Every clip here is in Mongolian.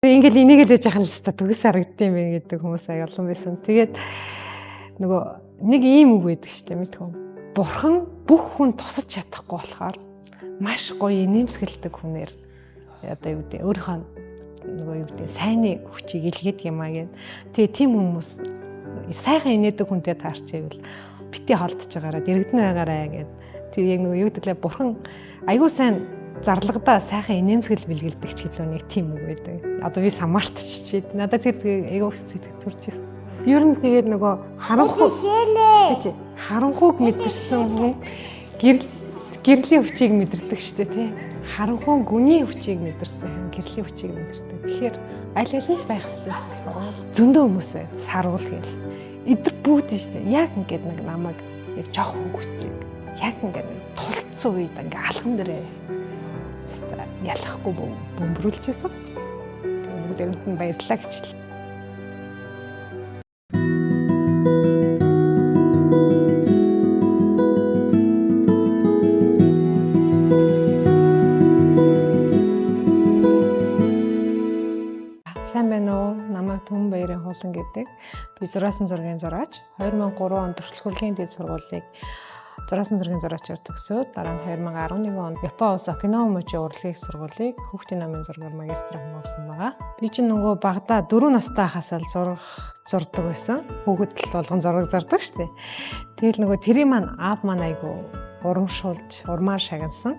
Ингээл энийг л яж яхах л та төгс харагдсан юм гэдэг хүмүүс аяа олон байсан. Тэгээд нөгөө нэг ийм үг байдаг шүү дээ мэдхүү. Бурхан бүх хүн тусаж чадахгүй болохоор маш гоё инээмсэглэдэг хүнээр одоо юу гэдэг өөрийнхөө нөгөө юу гэдэг сайнны хүчийг илгээдэг юм аа гэд. Тэгээ тийм хүмүүс сайхан инээдэг хүнтэй таарч ивэл бити холдож байгаараа дэрэгдэн байгаараа гэд. Тэр яг нөгөө юу гэдэг лээ бурхан айгуу сайн зарлагдаа сайхан инээмсгэл бэлгэлдэг ч гэлөө нэг тийм үг байдаг. Одоо би самартч чийд. Надад тэр айгуу сэтгэл төрж ирсэн. Ер нь тэгээд нөгөө харанхуйг мэдэрсэн хүн гэрлийн хүчийг мэдэрдэг штэ тий. Харанхуй гүний хүчийг мэдэрсэн хүн гэрлийн хүчийг мэдэрдэг. Тэгэхээр аль аль нь байх ёстой зүйл. Зөндөө хүмүүс сарвал гээл. Эдгээр бүгд штэ. Яг ингээд нэг намайг яг жоох хөнгөчийг яг ингээд тулцсан үед ингээ алхам дээрээ ялахгүй бөмбөрүүлж исэн. Бүгд нь баярлалаа гэж. Сайн байна уу? Намайг Түмэн Баярын хуулан гэдэг. Би зураасан зургийн зураач. 2003 онд Төрөлхөрлөгийн дэд сургуулийг зураасан зургийн зураачаар төгсөөд дараа нь 2011 онд Япон улс Окинава мужийн урлагийн сургуулийг хүүхдийн намын зургаар магистр хамгаалсан байгаа. Би чинь нөгөө багада 4 настай хасаал зурдаг байсан. Хүүхэд л болгон зураг зардаг штеп. Тэгэл нөгөө тэрий маань аав маань айгу урамшуулж, урмаар шагнасан.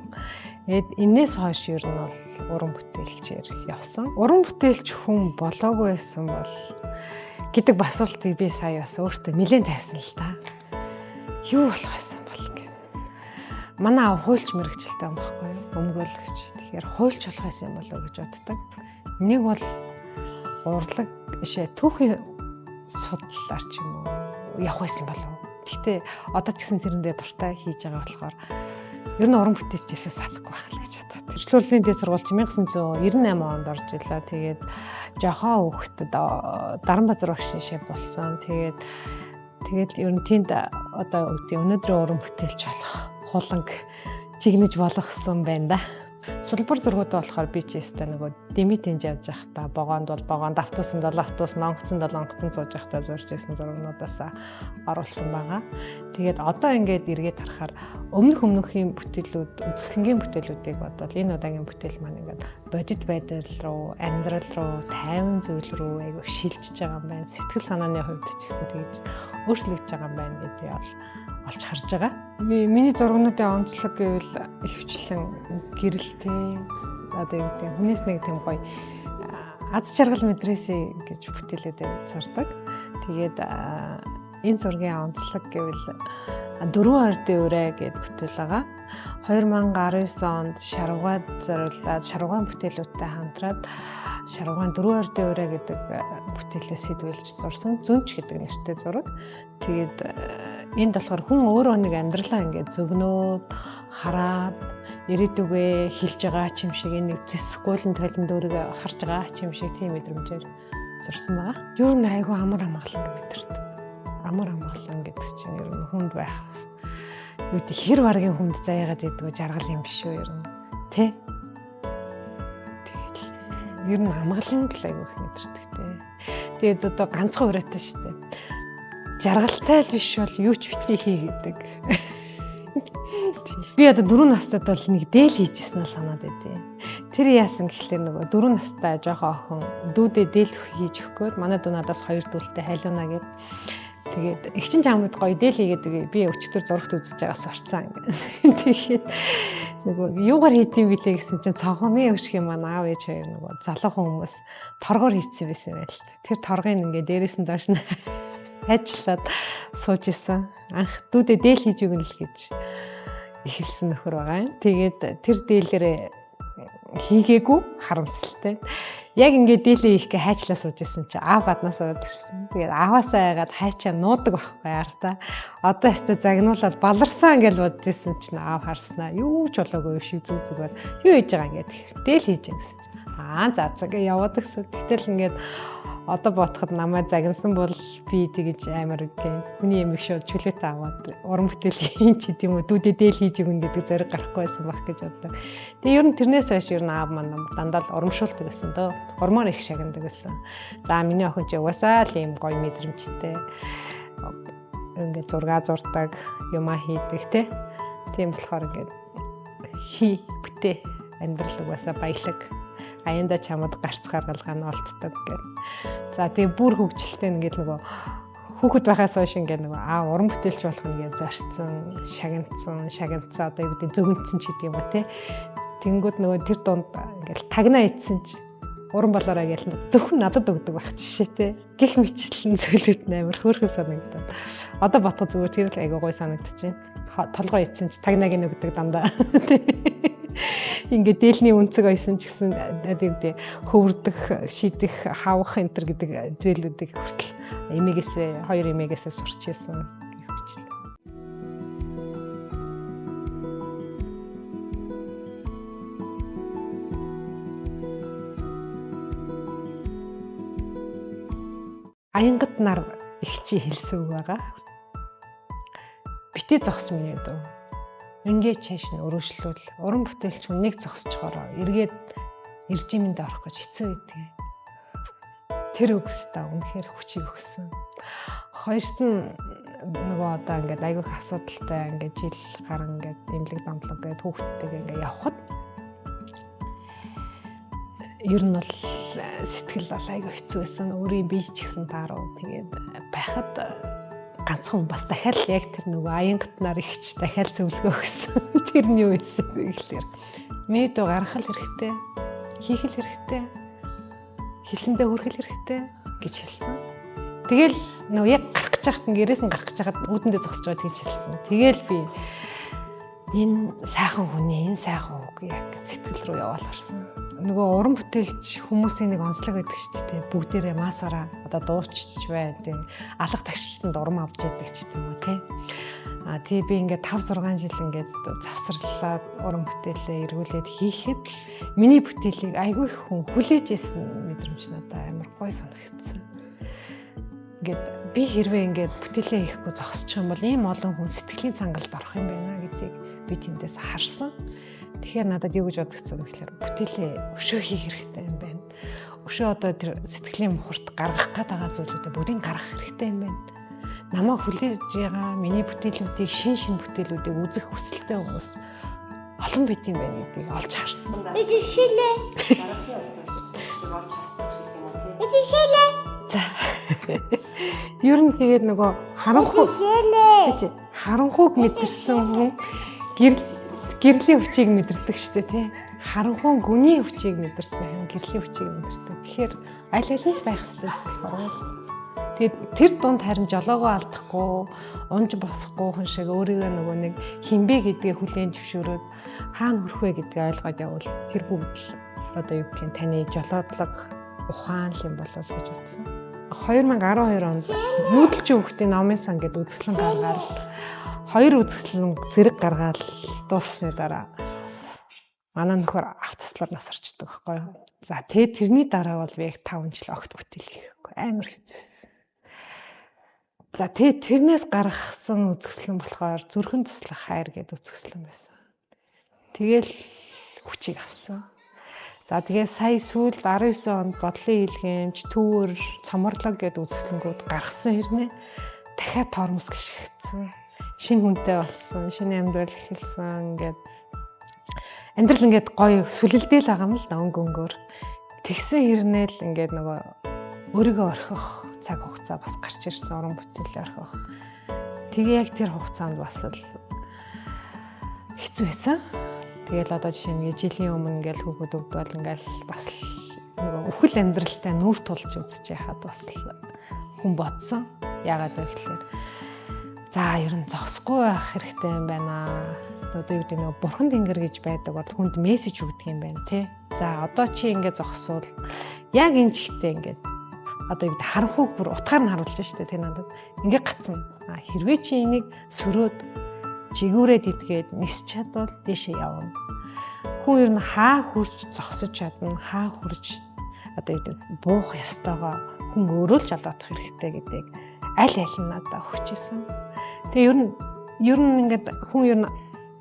Энээс хойш ер нь бол уран бүтээлчээр явсан. Уран бүтээлч хүн болоогүй байсан бол гэдэг асуултыг би сая бас өөртөө нэлээд тавьсан л та. Юу болох байсан бол ингээд. Манай аав хуульч мэрэгчлээ юм баггүй юу? Өмгөөлөгч. Тэгэхээр хуульч болох байсан юм болов уу гэж боддог. Нэг бол урлаг түүхийн судлалаар ч юм уу явах байсан болов уу? Гэхдээ одоо ч гэсэн тэрэндээ дуртай хийж байгаа болохоор ер нь уран бүтээлчээсээ салахгүй байх л гэж бодоод. Төрөлхөрлөгийн дэд сургууль 1998 онд орж илаа. Тэгээд жохоо хөвгтөд Даранбазар багш шишээ болсон. Тэгээд ер нь тэнд одоо өнөөдрийн уран бүтээлч болох хуланг чигнэж болгосон байна да. Сулбар зургуудаа болохоор би ч ястаа нөгөө димитэнж явж байхдаа богоонд бол богоонд автобусанд бол автобус онгоцонд бол онгоцон сууж байхдаа зурж ирсэн зургнуудаас оруулсан байгаа. Тэгээд одоо ингээд эргээд харахаар өмнөхийн бүтээлүүд үзэсгэлэнгийн бүтээлүүдийг бодвол энэ удаагийн бүтээл маань ингээд бодит байдал руу, амьдрал руу, тайван зүйл рүү айгу шилжиж байгаа юм байна. Сэтгэл санааны хувьд ч гэсэн тэгж өөрчлөгдөж байгаа юм байна гэдээ олж харж байгаа. Миний зургнуудын онцлог гэвэл ихвчлэн гэрэлтэй одоо юу гэдэг хүнээс нэг тийм гоё аз жаргал мэдрээсэй гэж бүтээлээд зардаг. Тэгээд энэ зургийн онцлог гэвэл 4 ордын үрэ гэдэг бүтээл байгаа. 2019 онд шаргууд зориулаад шаргуун бүтээлүүдтэй хамтраад шаргуун 4 ордын үрэ гэдэг бүтээлээ сэдвүүлж зурсан Зүнч гэдэг нэртэй зураг. Тэгээд энд болохоор хүн өөрөө нэг амьдралаа ингээд зөгнөөд хараад ирээдүгөө хэлж байгаа ч юм шиг нэг зэсгүүлэн толин дөрөг харж байгаа ч юм шиг тийм мэдрэмжээр зурсан байгаа. Юу нэг айгүй амар амгалан мэдэрдэг. Амар амгалан гэдэг чинь ер нь хүнд байх. Юу гэдэг хэр баргийн хүнд заяагаад идэггүй жаргал юм биш үү ер нь. Тэ? Тэгэл ер нь амгалан л айгүй их мэдэрдэг те. Тэгээд одоо ганцхан ураатай шүү дээ. Жаргалтай л биш бол юу ч битгий хий гэдэг. Би одоо 4 настайд бол нэг дээл хийжсэн нь санаад байдیں۔ Тэр яасан гэхлээр нөгөө 4 настай жоохон охин дүүдээ дээл хийж өгөхөд манай дүү надаас 2 дүүлтэй хайлуунаа гэд. Тэгээд эгчин чамд гоё дээл хийгээд би өчтөр зурагт үзэж байгаа сурцсан. Тэгээд нөгөө юугаар хийдэм билээ гэсэн чинь цонхны өшг юм аа аав ээж хоёр нөгөө залуухан хүмүүс торгоор хийцсэн байсан байл. Тэр торгыг ингээ дээрээс нь доош нь ажиллаад сууж исэн. Анх дүүдээ дээл хийж өгнө л гэж эхэлсэн нөхөр байгаа юм. Тэгээд тэр дээлэрээ хийгээгүй харамсалтай. Яг ингээд дээлээ хийхгээ хайчлаа сууж исэн чи аав гаднаас ороод ирсэн. Тэгээд ааваасаа айгаад хайчаа нуудаг байхгүй яартаа. Одоо өстө загнуулаад баларсан гэж бодож исэн чинь аав харснаа юу ч болоогүй юм шиг зүг зүгээр юу хийж байгаа ингээд дээл хийж гэсэн чинь За гээ яваад гэсэн. Гэтэл ингээд одоо бодоход намайг загинсан бол би тэгэж амар хүний эмэг шууд чөлөөтэй аваад уран бүтээлгийн ч гэдэм үү дүүдээ дээл хийж өгнө гэдэг зориг гарахгүй байсан баг гэж боддог. Тэгээ ер нь тэрнээс хойш ер нь аав маань дандаа л урамшуулдаг гэсэн дөө. Урмаар их шагнадаг гэсэн. За миний охин ч угаасаа л ийм гоё мэдрэмжтэй. Ингээд зураг зурдаг, юмаа хийдэг те. Тийм болохоор ингээд бүтээ амьдрал угаасаа баялаг. Аяанда чамд гарц гаргалгаа нь олддог гэдэг. За тэгээ бүр хөвгчлөлтэй ингээд нөгөө хүүхэд байхаас хойш ингээд нөгөө уран бүтээлч болох нэгээ зорцсон, шагнацсан одоо юу гэдэг зөгнцсөн ч гэдэг юм ба тий. Тэнгүүд нөгөө тэр дунд ингээд тагнаа ийдсэн ч уран болоороо гээл зөвхөн надад өгдөг байх жишээ тий. Гэх мэтлэн зүйлүүд амар хөөрхөн санагдаад. Одоо бодоход зүгээр тэр л айгуу гой санагдчихээн. Толгой ийдсэн ч тагнааг нь өгдөг дандаа. Ингээд дээлний үнцэг ойсон ч гэсэн одоо хөвөрдөх, шидэх, хавах энэ төр гэдэг зүйлүүдийг хүртэл хоёр эмээгээсээ сурч ирсэн гэх мэт. Аянгат нар их чи хэлсэн үг байгаа. Битээ зогс минь дөө. Ингээд чааш нь өргөжлүүл уран бүтээлч хүн нэг зогсчихороо эргээд иржимэнд орох гэж хэцүү үйдэг. Тэр үгстэй үнэхээр хүчийг өгсөн. Хоёрт нь нөгөө одоо ингээд айгүйх асуудалтай ингээд жил гарan ингээд эмнэлэг дамлаг гэдэг хүүхдтэйгээ ингээд явхад ер нь бол сэтгэл бол айгүй хэцүү байсан. Өөрийн бие ч гэсэн тааруу тэгээд байхад ганцхан бас дахиад яг тэр нөгөө аянгат нар ихч дахиад зөвлөгөө өгсөн. Тэр нь юу байсан бэ гэхээр мэдөө гаргах хэрэгтэй, хийх хэрэгтэй, хэлсэндээ хүргэх хэрэгтэй гэж хэлсэн. Тэгэл нөгөө яг гарах гэж байхад гэрээс нь гарах гэж байхад үүдэндээ зогсож байгаа гэж хэлсэн. Тэгэл би энэ сайхан хүний энэ сайхан үг яг сэтгэл рүү яваал орсон. Нөгөө уран бүтээлч хүмүүсийн нэг онцлог байдаг шүү дээ. Бүгдээрээ масаараа одоо дуучч бай тийм алга тагшилтанд урам авч яадаг ч юм уу тий. Тий би ингээд 5-6 жил ингээд завсарлаад уран бүтээлээ эргүүлээд хийхэд миний бүтээлийг айгүй их хүн хүлээж ирсэн мэдрэмж надад амар гой санагдсан. Ингээд би хэрвээ ингээд бүтээлээ хийхгүй зогсчих юм бол ийм олон хүн сэтгэлийн цангалд орох юм байна гэдгийг би тэндээс харсан. Тэгэхээр надад юу гэж бодогдсон бэ гэхээр бүтээлээ өшөө хийх хэрэгтэй юм байна. Өшөө одоо тэр сэтгэлийн мухарт гаргах гээд байгаа зүйлүүдээ бүгдийг гаргах хэрэгтэй юм байна. Намайг хүлээж байгаа миний бүтээлүүдийг шин бүтээлүүдийг үзэх хүсэлтэй хүмүүс олон байт юм байна гэдгийг олж харсан. Жишээлээ. Жишээлээ. За. Ер нь тэгээд нөгөө харанхуйг мэдэрсэн хүн гэрлийн хүчийг мэдэрдэг штэ тий. Харанхуй гүний хүчийг мэдэрсэн хүн гэрлийн хүчийг мэдэрдэг. Тэгэхээр аль аль байх ёстой зүйл байна. Тэгээд тэр дунд харин жолоогоо алдахгүй, унж босохгүй хүн шиг өөрийгөө нөгөө нэг хинбэ гэдгээ хүлээн зөвшөөрөөд хаана хүрэх вэ гэдгээ ойлгоод явбал тэр бүгд л одоо юу гэх юм таны жолоодлого ухаан юм болов гэж бодсон. 2012 онд нүүдэлчин хүүхдийн номын сан гэдэг үзэсгэлэн гаргаад 2 үзэсгэлэн зэрэг гаргаад дууссаны дараа манай нөхөр автослоор насарчдаг байхгүй юу. За тэгээд тэрний дараа бол би яг 5 жил огт бүтээл хийхгүй амар хэцүүсэн. За тэгээд тэрнээс гаргасан үзэсгэлэн болохоор зүрхэн туслах хайр гэдэг үзэсгэлэн байсан. Тэгэл хүчийг авсан. За тэгээ сая сүүл 19 онд бодлын илгээмж, төвөр, цоморлог гэдэг үзэсгэлэнгүүд гаргасан хэрнээ дахиад тормос гიშгдсэн. Шинэ хүнтэй болсон, шинэ амьдрал эхэлсэн ингээд амьдрал ингээд гоё сүлэлдээл байгаа юм л да өнгөөр. Тэгсэн хэрнээ л ингээд нөгөө өөрийгөө орхих цаг хугацаа бас гарч ирсэн уран бүтээлээ орхих. Тэгээ яг тэр хугацаанд бас л хэцүү байсан. Тэгэл одоо жишээ нь жилийн өмнө ингээл хүүхдүүд бол ингээл бас нөгөө өхөл амьдралтай нүүр тулж үзэж яхад бас хүн бодсон. Яагаад вэ гэхээр за ер нь зогсохгүй байх хэрэгтэй юм байна. Одоо юу гэдэг нөгөө бурхан тэнгэр гэж байдаг бол хүнд мессеж өгдөг юм байна тий. За одоо чи ингээд зогсвол яг энэ чигтээ ингээд одоо юу гэдэг харанхуйг бүр утгаар нь харуулж штэ тий надад. Ингээд гацсан. Хэрвээ чи энийг сөрөөд жигүүрээд идгээд нисч чадвал дээшээ явна. хүн ер нь хаа хүрч зогсож чадна, хаа хүрч одоо буух ёстойгоо хүн өөрөө л жолоодох хэрэгтэй гэдэг аль нь надад өгчээсэн. Тэгээ ер нь ингээд хүн ер нь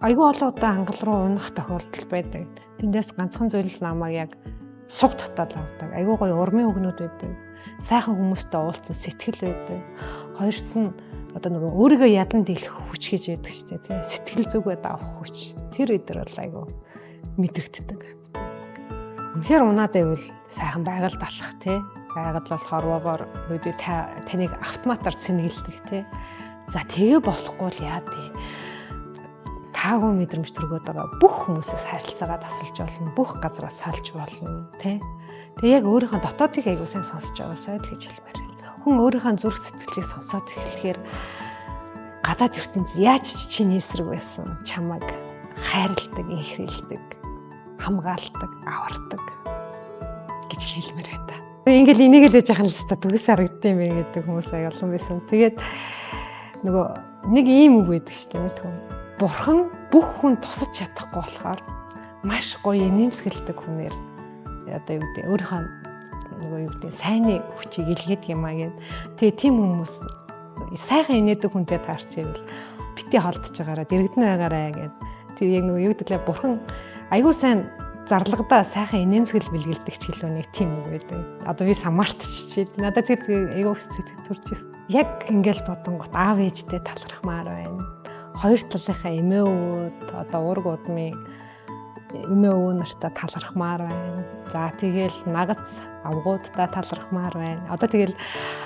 айгүй олон удаа ангал руу унах тохиолдол байдаг. Тэндээс ганцхан зүйл намайг яг суг татаад авдаг. Айгүй гоё урмын үгнүүд байдаг. Сайхан хүмүүстэй уулзсан сэтгэл байдаг. Хоёрт нь одоо нөгөө өөрийгөө ядан дийлэх хүч гэж яддаг шүү дээ, тийм сэтгэл зүгээд авах хүч. Тэр өдөр бол айгүй мэдрэгддэг. Үнэхээр унаад байвал сайхан байгальд алах, тийм байгальд бол хорвоогоор өөдөө таныг автоматар цэнгэлдэг, тийм. За тэгээ болохгүй л яа тий. Таагүй мэдрэмж төргөөд байгаа бүх хүмүүсээс харилцаагаа тасалж болно, бүх газраас салж болно, тий. Тэгээ яг өөрийнхөө дотоодыг аягүй сайн сонсож байгаасаа л гэж хэлмээр байна. Хүн өөрийнхөө зүрх сэтгэлийг сонсоод эхлэхээр гадаад ертөнц яаж ч чиний эсрэг байсан чамайг хайрладаг, инхрийлдэг, хамгаалдаг, авардаг гэж хэлмээр байна. Ингээл энийг л яж яхах л та дүгс харагдсан юм гэдэг хүмүүс аяа олон байсан. Тэгээд нөгөө нэг ийм үг байдаг шүү дээ мэдгүй. Бурхан бүх хүн тусаж чадахгүй болохоор маш гоё инээмсэглэдэг хүнээр одоо юу гэдэг өөрийнхөө нөгөө юу гэдэг сайнны хүчийг илгээдэг юм аа гэд. Тэгээ тийм хүмүүс сайхан инээдэг хүнтэй таарч ивэл бити холдож байгаараа дэрэгдэн байгаарай гэд. Тэгээ яг нөгөө юу гэдэг бурхан айгүй сайн зарлагдаа сайхан инээмсэгэл бэлгэлдэг ч гэлөө нэг тийм үг байдаг. Одоо би самартчихэд надад тэр айгүй сэтгэл төрж ирсэн. Яг ингээл бодонгот аав ээжтэй талархмаар байна. Хоёр талынхаа эмээ өвөд одоо ураг удмын эмээ өвөө нартай талархмаар байна. За тэгэл нагац авгуудтай талархмаар байна. Одоо тэгэл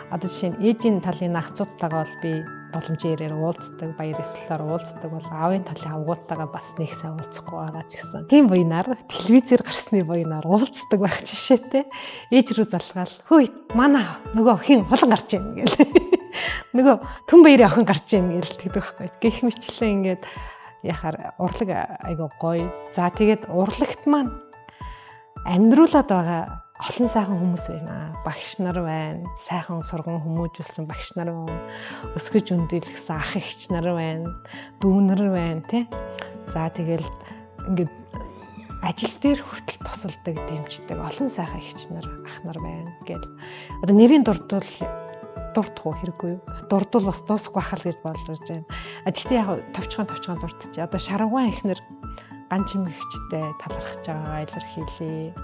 одоо жишээ нь ээжийн талын нагцуудтайгаа бол би боломжийн ирээр уулздаг, баяр ёслолоор уулздаг бол аавын талын авгуудтайгаа бас нэг сайн уулзахгүй байгаа ч гэсэн. Тийм буйнаар телевизээр гарсны буйнаар уулздаг байх жишээтэй. Ээж рүү залгаал хөөе манай нөгөө хин хулан гарч ийн гэл. Нөгөө түн баярын охин гарч ийн гэл тэгдэг байхгүй. Гэх мэтлээ ингээд яхаар урлаг айгуу гоё. За тэгээд урлагт маань амьдруулад байгаа олон сайхан хүмүүс байна. Багш нар байна. Сайхан сурган хүмүүжүүлсэн багш нар байна. Өсгөж өндөлгсөн ах эгч нар байна. Дүү нар байна тий. За тэгэл ингээд ажил дээр хүртэл тусалдаг, дэмждэг олон сайхан эгч нар, ах нар байна гэл. Одоо нэрийн дурдвал дурдах хэрэггүй юу? Дурдвал бас дуусахгүй хахал гэж болж байна. Гэхдээ яг товчхон дурдчих. Одоо шаргуун ихнэр ган чимэгчтэй талархаж байгаагаа илэрхийлье.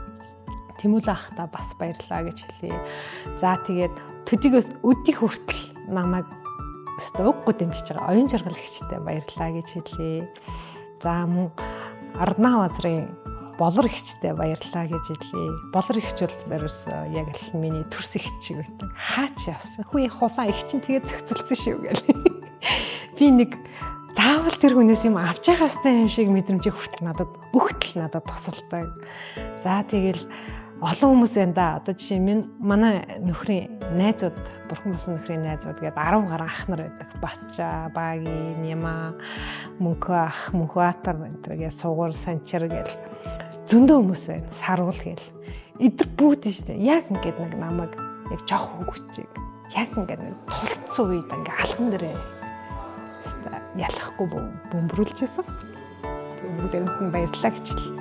Тэмүүлэн ахта бас баярлаа гэж хэлье. За тэгээд төдийгөөс өдий хүртэл намайг өстө уггүй дэмжиж байгаа оюун жаргал ихчтэй баярлаа гэж хэлье. За мөн Арднаа базрын болор ихчтэй баярлаа гэж хэлье. Болор ихч бол ерөөсөө яг л миний төрс ихч шиг байдаг. Хаач явсан. Хүү хулаа их чинь тэгээ зохицолцсон шүү гэл. Би нэг заавал тэр хүнээс юм авч явах хэвээр юм шиг мэдрэмжийг хүртэл надад бүгтэл надад тусалдаг. За тэгэл олон хүмүүс байна да. Одоо жишээ нь манай нөхрийн найзууд, бурхан болсон нөхрийн найзууд гээд 10 гаруй ах нар байдаг. Бача, Баги, Нима, Мөнхөө ах, Мөнхбаатар гэдгээр сугуур санчир гээл зөндөө хүмүүс байна. Саруул гээл. Эдгээр бүгд нь штэ. Яг ингээд нэг намайг яг жоох хөвгчийг яг ингээд нэг тулцсан үед ингээд алхан дээрээ ялахгүй бөмбөрүүлж исэн. Бүгд энд нь баярлалаа гэж хэлээ.